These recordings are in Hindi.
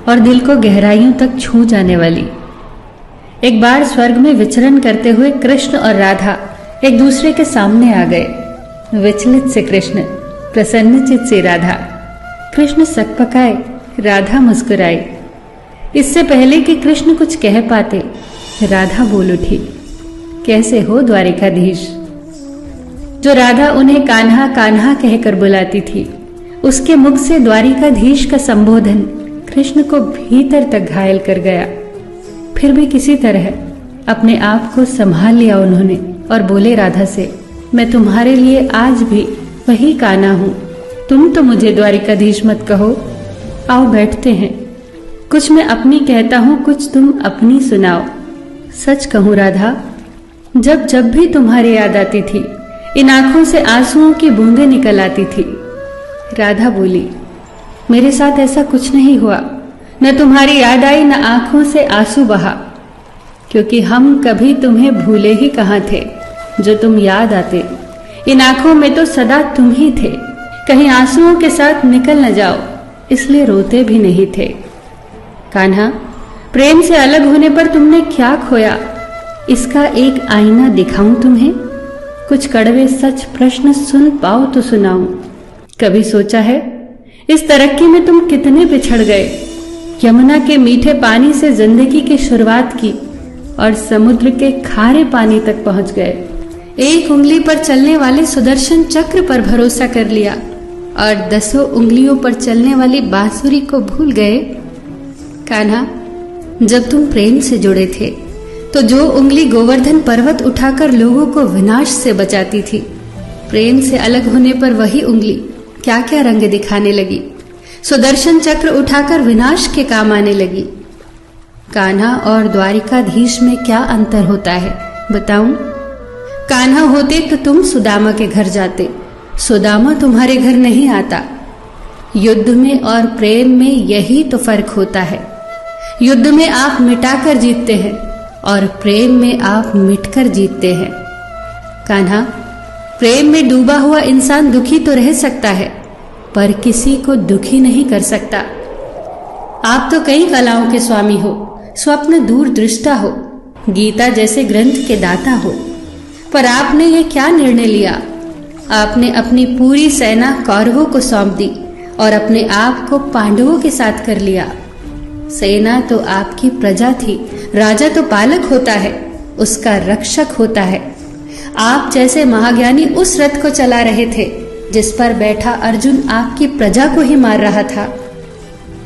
और दिल को गहराइयों तक छू जाने वाली। एक बार स्वर्ग में विचरण करते हुए कृष्ण और राधा एक दूसरे के सामने आ गए। विचलित से कृष्ण, प्रसन्नचित से राधा। कृष्ण सकपकाए, राधा मुस्कुराई। इससे पहले कि कृष्ण कुछ कह पाते, राधा बोल उठी, कैसे हो द्वारिकाधीश। जो राधा उन्हें कान्हा कान्हा कहकर बुलाती थी, उसके मुख से द्वारिकाधीश का संबोधन कृष्ण को भीतर तक घायल कर गया। फिर भी किसी तरह अपने आप को संभाल लिया उन्होंने और बोले राधा से, मैं तुम्हारे लिए आज भी वही कान्हा हूं। तुम तो मुझे द्वारिकाधीश मत कहो। आओ बैठते हैं। कुछ मैं अपनी कहता हूं, कुछ तुम अपनी सुनाओ। सच कहूं राधा, जब जब भी तुम्हारी याद आती थी, इन आंखों से आंसुओं की बूंदें निकल आती थी। राधा बोली, मेरे साथ ऐसा कुछ नहीं हुआ। न तुम्हारी याद आई, न आंखों से आंसू बहा, क्योंकि हम कभी तुम्हें भूले ही कहाँ थे। जो तुम याद आते, इन आंखों में तो सदा तुम ही थे। कहीं आंसुओं के साथ निकल न जाओ, इसलिए रोते भी नहीं थे। कान्हा, प्रेम से अलग होने पर तुमने क्या खोया, इसका एक आईना दिखाऊं तुम्हें। कुछ कड़वे सच प्रश्न सुन पाओ तो सुनाऊं। कभी सोचा है इस तरक्की में तुम कितने पिछड़ गए। यमुना के मीठे पानी से जिंदगी की शुरुआत की और समुद्र के खारे पानी तक पहुंच गए। एक उंगली पर चलने वाले सुदर्शन चक्र पर भरोसा कर लिया और 10 उंगलियों पर चलने वाली बांसुरी को भूल गए। कान्हा, जब तुम प्रेम से जुड़े थे तो जो उंगली गोवर्धन पर्वत उठाकर लोगों को विनाश से बचाती थी, प्रेम से अलग होने पर वही उंगली क्या क्या रंग दिखाने लगी। सुदर्शन चक्र उठाकर विनाश के काम आने लगी। कान्हा और द्वारिकाधीश में क्या अंतर होता है बताऊं? कान्हा होते तो तुम सुदामा के घर जाते, सुदामा तुम्हारे घर नहीं आता। युद्ध में और प्रेम में यही तो फर्क होता है। युद्ध में आप मिटाकर जीतते हैं और प्रेम में आप मिटकर जीतते हैं। कान्हा, प्रेम में डूबा हुआ इंसान दुखी तो रह सकता है, पर किसी को दुखी नहीं कर सकता। आप तो कई कलाओं के स्वामी हो, स्वप्न दूरदृष्टा हो, गीता जैसे ग्रंथ के दाता हो, पर आपने ये क्या निर्णय लिया? आपने अपनी पूरी सेना कौरवों को सौंप दी और अपने आप को पांडवों के साथ कर लिया। सेना तो आपकी प्रजा थी, राजा तो पालक होता है, उसका रक्षक होता है। आप जैसे महाज्ञानी उस रथ को चला रहे थे जिस पर बैठा अर्जुन आपकी प्रजा को ही मार रहा था।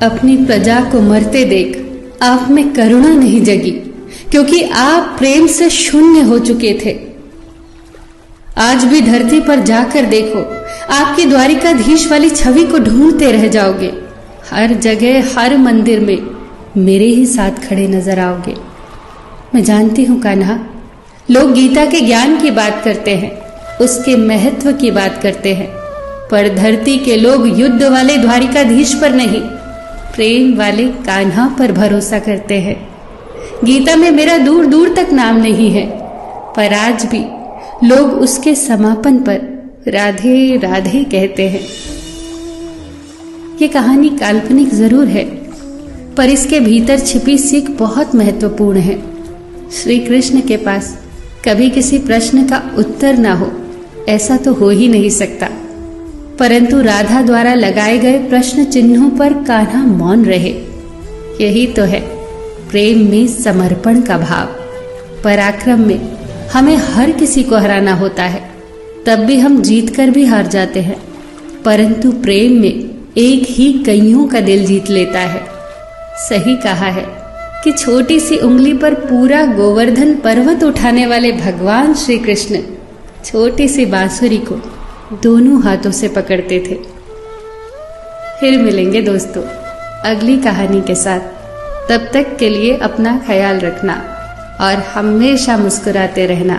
अपनी प्रजा को मरते देख आप में करुणा नहीं जगी, क्योंकि आप प्रेम से शून्य हो चुके थे। आज भी धरती पर जाकर देखो, आपकी द्वारिकाधीश वाली छवि को ढूंढते रह जाओगे। हर जगह, हर मंदिर में मेरे ही साथ खड़े नजर आओगे। मैं जानती हूं कान्हा, लोग गीता के ज्ञान की बात करते हैं, उसके महत्व की बात करते हैं, पर धरती के लोग युद्ध वाले द्वारिकाधीश पर नहीं, प्रेम वाले कान्हा पर भरोसा करते हैं। गीता में मेरा दूर दूर तक नाम नहीं है, पर आज भी लोग उसके समापन पर राधे राधे कहते हैं। ये कहानी काल्पनिक जरूर है, पर इसके भीतर छिपी सीख बहुत महत्वपूर्ण है। श्री कृष्ण के पास कभी किसी प्रश्न का उत्तर ना हो, ऐसा तो हो ही नहीं सकता, परंतु राधा द्वारा लगाए गए प्रश्न चिन्हों पर कान्हा मौन रहे। यही तो है प्रेम में समर्पण का भाव। पराक्रम में हमें हर किसी को हराना होता है, तब भी हम जीत कर भी हार जाते हैं, परंतु प्रेम में एक ही कईयों का दिल जीत लेता है। सही कहा है कि छोटी सी उंगली पर पूरा गोवर्धन पर्वत उठाने वाले भगवान श्री कृष्ण छोटी सी बांसुरी को दोनों हाथों से पकड़ते थे। फिर मिलेंगे दोस्तों अगली कहानी के साथ। तब तक के लिए अपना ख्याल रखना और हमेशा मुस्कुराते रहना।